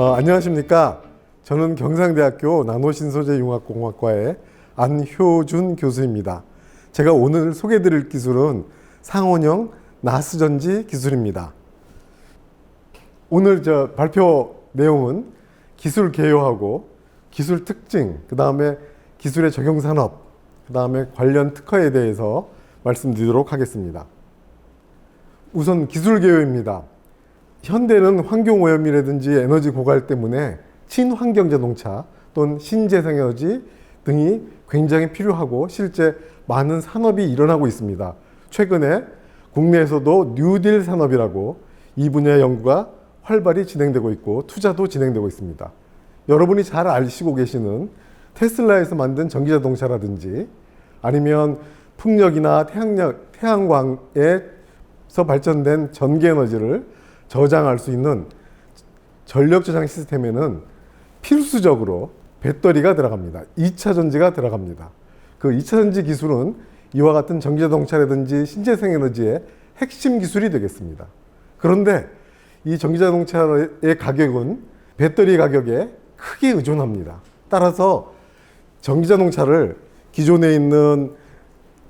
안녕하십니까. 저는 경상대학교 나노신소재융합공학과의 안효준 교수입니다. 제가 오늘 소개해드릴 기술은 상온형 나스전지 기술입니다. 오늘 발표 내용은 기술 개요하고 기술 특징, 그 다음에 기술의 적용 산업, 그 다음에 관련 특허에 대해서 말씀드리도록 하겠습니다. 우선 기술 개요입니다. 현대는 환경오염이라든지 에너지 고갈 때문에 친환경 자동차 또는 신재생에너지 등이 굉장히 필요하고 실제 많은 산업이 일어나고 있습니다. 최근에 국내에서도 뉴딜 산업이라고 이 분야의 연구가 활발히 진행되고 있고 투자도 진행되고 있습니다. 여러분이 잘 아시고 계시는 테슬라에서 만든 전기자동차라든지 아니면 풍력이나 태양광에서 발전된 전기에너지를 저장할 수 있는 전력 저장 시스템에는 필수적으로 배터리가 들어갑니다. 2차 전지가 들어갑니다. 그 2차 전지 기술은 이와 같은 전기자동차라든지 신재생에너지의 핵심 기술이 되겠습니다. 그런데 이 전기자동차의 가격은 배터리 가격에 크게 의존합니다. 따라서 전기자동차를 기존에 있는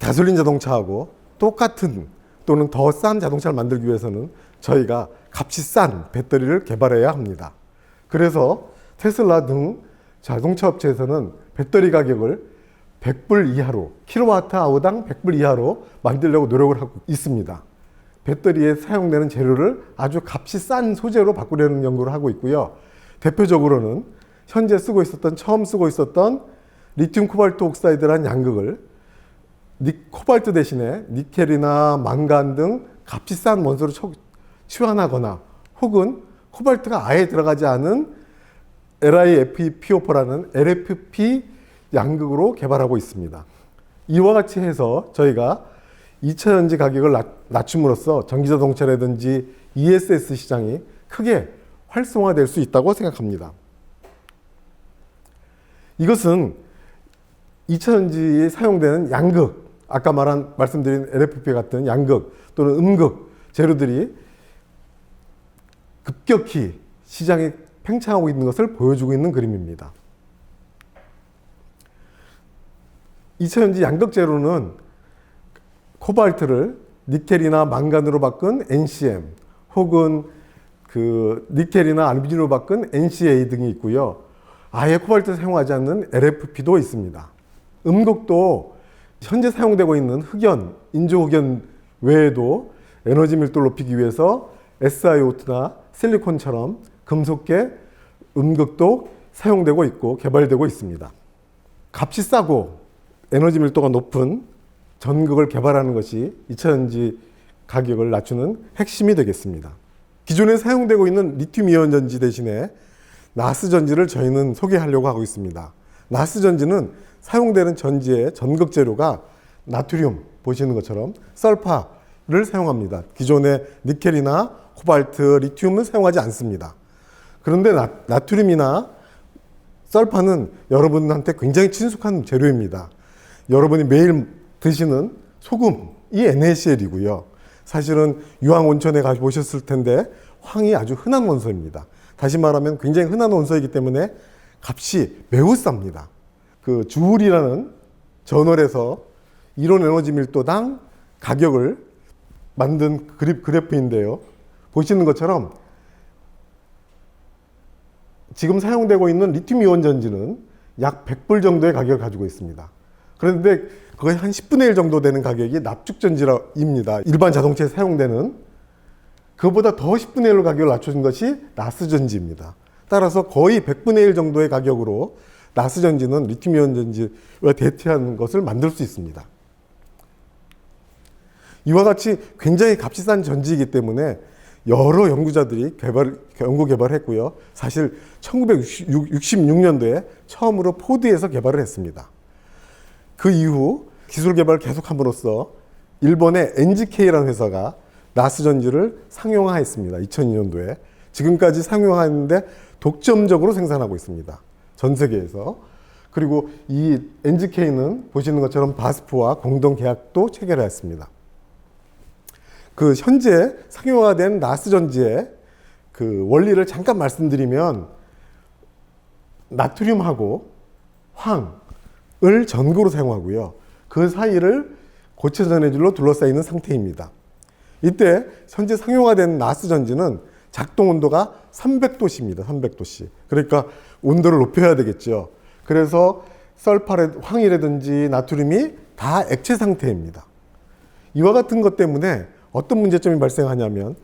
가솔린 자동차하고 똑같은 또는 더 싼 자동차를 만들기 위해서는 저희가 값이 싼 배터리를 개발해야 합니다. 그래서 테슬라 등 자동차 업체에서는 배터리 가격을 100불 이하로, 킬로와트아워당 100불 이하로 만들려고 노력을 하고 있습니다. 배터리에 사용되는 재료를 아주 값이 싼 소재로 바꾸려는 연구를 하고 있고요. 대표적으로는 현재 처음 쓰고 있었던 리튬 코발트 옥사이드라는 양극을 코발트 대신에 니켈이나 망간 등 값이 싼 원소로 치환하거나 혹은 코발트가 아예 들어가지 않은 LiFePO4라는 LFP 양극으로 개발하고 있습니다. 이와 같이 해서 저희가 2차 전지 가격을 낮춤으로써 전기자동차라든지 ESS 시장이 크게 활성화될 수 있다고 생각합니다. 이것은 2차 전지에 사용되는 양극, 아까 말씀드린 LFP 같은 양극 또는 음극 재료들이 급격히 시장에 팽창하고 있는 것을 보여주고 있는 그림입니다. 2차 전지 양극 재료는 코발트를 니켈이나 망간으로 바꾼 NCM 혹은 니켈이나 알루미늄으로 바꾼 NCA 등이 있고요. 아예 코발트를 사용하지 않는 LFP도 있습니다. 음극도 현재 사용되고 있는 흑연, 인조흑연 외에도 에너지 밀도를 높이기 위해서 SiO2나 실리콘처럼 금속계 음극도 사용되고 있고 개발되고 있습니다. 값이 싸고 에너지 밀도가 높은 전극을 개발하는 것이 2차 전지 가격을 낮추는 핵심이 되겠습니다. 기존에 사용되고 있는 리튬 이온 전지 대신에 나스 전지를 저희는 소개하려고 하고 있습니다. 나스 전지는 사용되는 전지의 전극 재료가 나트륨, 보시는 것처럼 설파를 사용합니다. 기존의 니켈이나 코발트, 리튬은 사용하지 않습니다. 그런데 나트륨이나 설파는 여러분한테 굉장히 친숙한 재료입니다. 여러분이 매일 드시는 소금이 NaCl이고요. 사실은 유황 온천에 가보셨을 텐데 황이 아주 흔한 원소입니다. 다시 말하면 굉장히 흔한 원소이기 때문에 값이 매우 쌉니다. 주울이라는 저널에서 이론 에너지 밀도당 가격을 만든 그래프인데요. 보시는 것처럼 지금 사용되고 있는 리튬 이온 전지는 약 100불 정도의 가격을 가지고 있습니다. 그런데 거의 한 10분의 1 정도 되는 가격이 납축 전지입니다. 일반 자동차에 사용되는 그보다 더 10분의 1로 가격을 낮춰준 것이 나스 전지입니다. 따라서 거의 100분의 1 정도의 가격으로 나스 전지는 리튬 이온 전지와 대체하는 것을 만들 수 있습니다. 이와 같이 굉장히 값이 싼 전지이기 때문에 여러 연구자들이 연구 개발했고요. 사실 1966년도에 처음으로 포드에서 개발을 했습니다. 그 이후 기술 개발을 계속함으로써 일본의 NGK라는 회사가 나스 전지를 상용화했습니다. 2002년도에. 지금까지 상용화했는데 독점적으로 생산하고 있습니다. 전 세계에서. 그리고 이 NGK는 보시는 것처럼 바스프와 공동 계약도 체결했습니다. 현재 상용화된 나스 전지의 원리를 잠깐 말씀드리면 나트륨하고 황을 전구로 사용하고요. 그 사이를 고체 전해질로 둘러싸이는 상태입니다. 이때 현재 상용화된 나스 전지는 작동 온도가 300도씨입니다. 300도씨. 그러니까 온도를 높여야 되겠죠. 그래서 황이라든지 나트륨이 다 액체 상태입니다. 이와 같은 것 때문에 어떤 문제점이 발생하냐면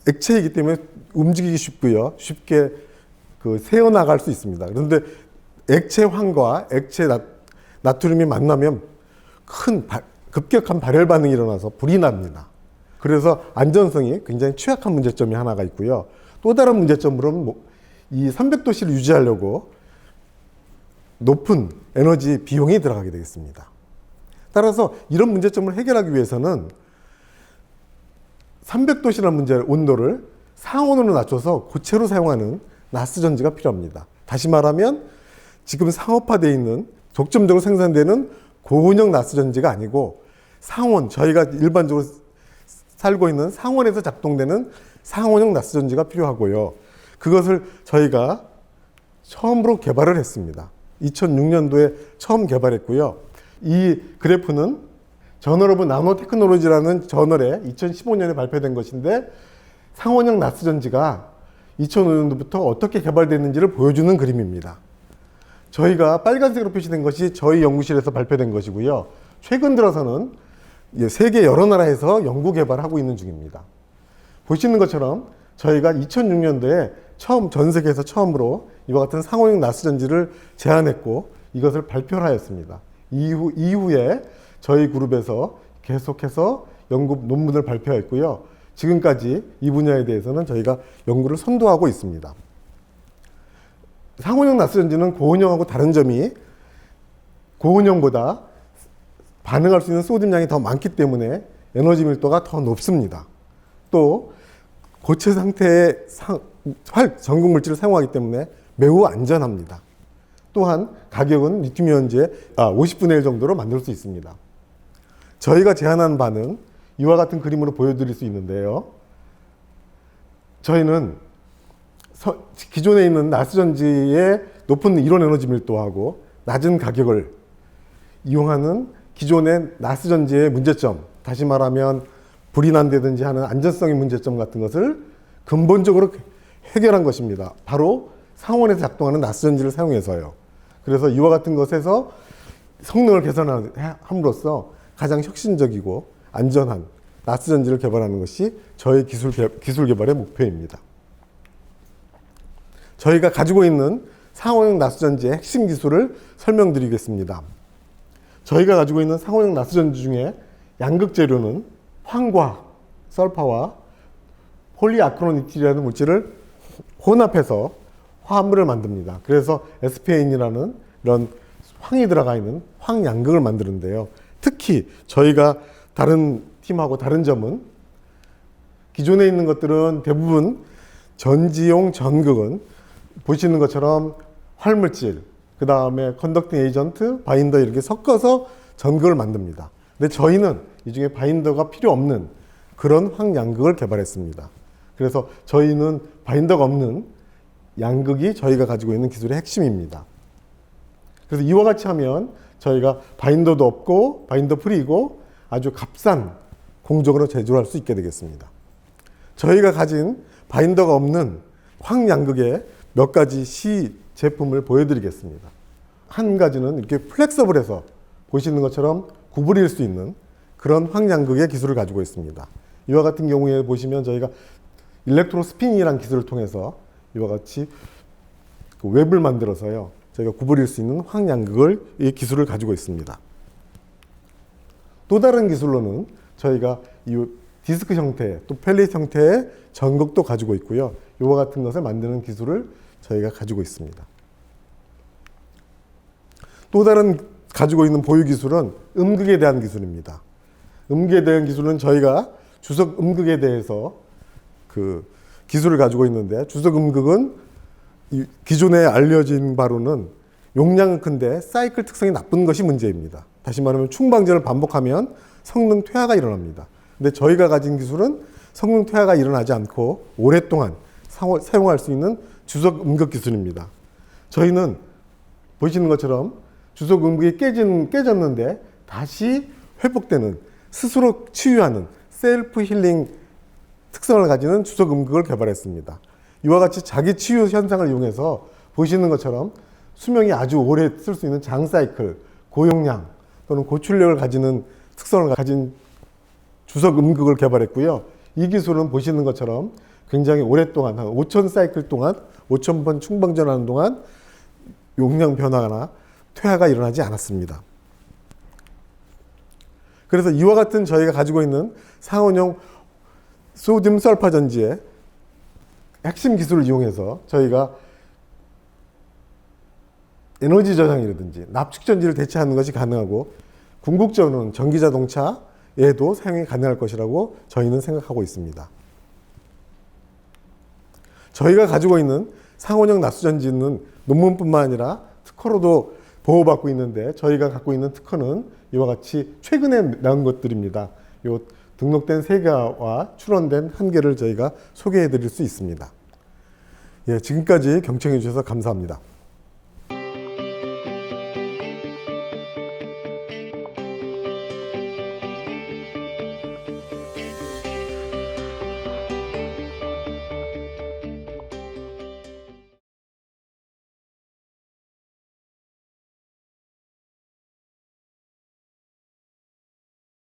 액체이기 때문에 움직이기 쉽고요. 쉽게 새어나갈 수 있습니다. 그런데 액체 황과 액체 나트륨이 만나면 급격한 발열 반응이 일어나서 불이 납니다. 그래서 안전성이 굉장히 취약한 문제점이 하나가 있고요. 또 다른 문제점으로는 이 300도씨를 유지하려고 높은 에너지 비용이 들어가게 되겠습니다. 따라서 이런 문제점을 해결하기 위해서는 300도씨라는 문제 온도를 상온으로 낮춰서 고체로 사용하는 나스 전지가 필요합니다. 다시 말하면 지금 상업화되어 있는 독점적으로 생산되는 고온형 나스 전지가 아니고 상온, 저희가 일반적으로 살고 있는 상온에서 작동되는 상온형 나스 전지가 필요하고요. 그것을 저희가 처음으로 개발을 했습니다. 2006년도에 처음 개발했고요. 이 그래프는 저널 오브 나노 테크놀로지라는 저널에 2015년에 발표된 것인데 상온형 나스 전지가 2005년도부터 어떻게 개발됐는지를 보여주는 그림입니다. 저희가 빨간색으로 표시된 것이 저희 연구실에서 발표된 것이고요. 최근 들어서는 세계 여러 나라에서 연구 개발하고 있는 중입니다. 보시는 것처럼 저희가 2006년도에 전 세계에서 처음으로 이와 같은 상온형 나스 전지를 제안했고 이것을 발표를 하였습니다. 이후에 저희 그룹에서 계속해서 연구 논문을 발표했고요. 지금까지 이 분야에 대해서는 저희가 연구를 선도하고 있습니다. 상온형 나스 전지는 고온형하고 다른 점이 고온형보다 반응할 수 있는 소듐량이 더 많기 때문에 에너지 밀도가 더 높습니다. 또 고체 상태의 전극 물질을 사용하기 때문에 매우 안전합니다. 또한 가격은 리튬이온즈의 50분의 1 정도로 만들 수 있습니다. 저희가 제안한 바는 이와 같은 그림으로 보여드릴 수 있는데요. 저희는 기존에 있는 나스 전지의 높은 이론 에너지 밀도하고 낮은 가격을 이용하는 기존의 나스 전지의 문제점, 다시 말하면 불이 난다든지 하는 안전성의 문제점 같은 것을 근본적으로 해결한 것입니다. 바로 상온에서 작동하는 나스 전지를 사용해서요. 그래서 이와 같은 것에서 성능을 개선함으로써 가장 혁신적이고 안전한 나스 전지를 개발하는 것이 저희 기술 개발의 목표입니다. 저희가 가지고 있는 상온형 나스 전지의 핵심 기술을 설명드리겠습니다. 저희가 가지고 있는 상온형 나스 전지 중에 양극 재료는 황과 설파와 폴리아크로니틸이라는 물질을 혼합해서 화합물을 만듭니다. 그래서 SPN이라는 이런 황이 들어가 있는 황양극을 만드는데요. 특히 저희가 다른 팀하고 다른 점은 기존에 있는 것들은 대부분 전지용 전극은 보시는 것처럼 활물질, 그 다음에 컨덕팅 에이전트, 바인더 이렇게 섞어서 전극을 만듭니다. 근데 저희는 이 중에 바인더가 필요 없는 그런 황양극을 개발했습니다. 그래서 저희는 바인더가 없는 양극이 저희가 가지고 있는 기술의 핵심입니다. 그래서 이와 같이 하면 저희가 바인더도 없고 바인더 프리이고 아주 값싼 공정으로 제조할 수 있게 되겠습니다. 저희가 가진 바인더가 없는 황양극의 몇 가지 제품을 보여드리겠습니다. 한 가지는 이렇게 플렉서블해서 보시는 것처럼 구부릴 수 있는 그런 황양극의 기술을 가지고 있습니다. 이와 같은 경우에 보시면 저희가 일렉트로 스피닝이라는 기술을 통해서 이와 같이 웹을 만들어서요. 저희가 구부릴 수 있는 황양극의 기술을 가지고 있습니다. 또 다른 기술로는 저희가 이 디스크 형태, 또 펠릿 형태의 전극도 가지고 있고요. 이와 같은 것을 만드는 기술을 저희가 가지고 있습니다. 또 다른 가지고 있는 보유 기술은 음극에 대한 기술입니다. 음극에 대한 기술은 저희가 주석 음극에 대해서 기술을 가지고 있는데, 주석 음극은 기존에 알려진 바로는 용량은 큰데 사이클 특성이 나쁜 것이 문제입니다. 다시 말하면 충방전을 반복하면 성능 퇴화가 일어납니다. 근데 저희가 가진 기술은 성능 퇴화가 일어나지 않고 오랫동안 사용할 수 있는 주석 음극 기술입니다. 저희는 보시는 것처럼 주석 음극이 깨졌는데 다시 회복되는, 스스로 치유하는 셀프 힐링 특성을 가지는 주석 음극을 개발했습니다. 이와 같이 자기 치유 현상을 이용해서 보시는 것처럼 수명이 아주 오래 쓸 수 있는 장 사이클, 고용량 또는 고출력을 가지는 특성을 가진 주석 음극을 개발했고요. 이 기술은 보시는 것처럼 굉장히 오랫동안, 한 5,000 사이클 동안, 5,000번 충방전하는 동안 용량 변화나 퇴화가 일어나지 않았습니다. 그래서 이와 같은 저희가 가지고 있는 상온형 소듐 설파 전지의 핵심 기술을 이용해서 저희가 에너지 저장이라든지 납축 전지를 대체하는 것이 가능하고, 궁극적으로는 전기 자동차에도 사용이 가능할 것이라고 저희는 생각하고 있습니다. 저희가 가지고 있는 상온형 나수 전지는 논문뿐만 아니라 특허로도 보호받고 있는데, 저희가 갖고 있는 특허는 이와 같이 최근에 나온 것들입니다. 요 등록된 3개와 출원된 1개를 저희가 소개해 드릴 수 있습니다. 예, 지금까지 경청해 주셔서 감사합니다.